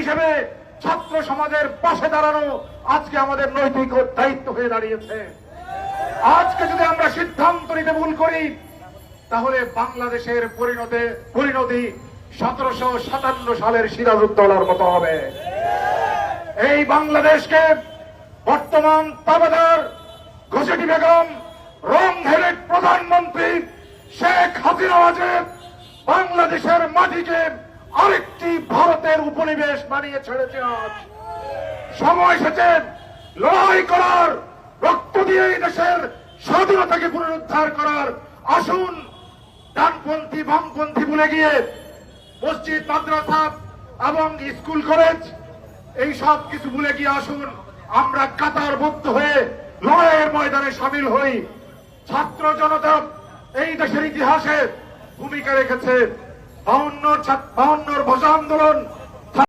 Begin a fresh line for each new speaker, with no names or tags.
হিসেবে ছাত্র সমাজের পাশে দাঁড়ানো আজকে আমাদের নৈতিক দায়িত্ব হয়ে দাঁড়িয়েছে। আজকে যদি আমরা সিদ্ধান্ত নিতে ভুল করি তাহলে বাংলাদেশের পরিণতি 1757 সালের সিরাজউদ্দৌলার মতো হবে। এই বাংলাদেশকে বর্তমান তাবেদার ঘোষেটি বেগম রং হেডেড প্রধানমন্ত্রী শেখ হাসিনা বাংলাদেশের মাটিকে আরেকটি ভারতের উপনিবেশ বানিয়ে ছেড়েছে। আজ সময় এসেছে লড়াই করার, রক্ত দিয়ে এই দেশের স্বাধীনতাকে পুনরুদ্ধার করার। আসুন ডানপন্থী বামপন্থী ভুলে গিয়ে মসজিদ, মাদ্রাসা এবং স্কুল কলেজ এই সব কিছু ভুলে গিয়ে আসুন আমরা কাতারবদ্ধ হয়ে লড়াইয়ের ময়দানে সামিল হই। ছাত্র জনতা এই দেশের ইতিহাসে ভূমিকা রেখেছে। 52 ভাষা আন্দোলন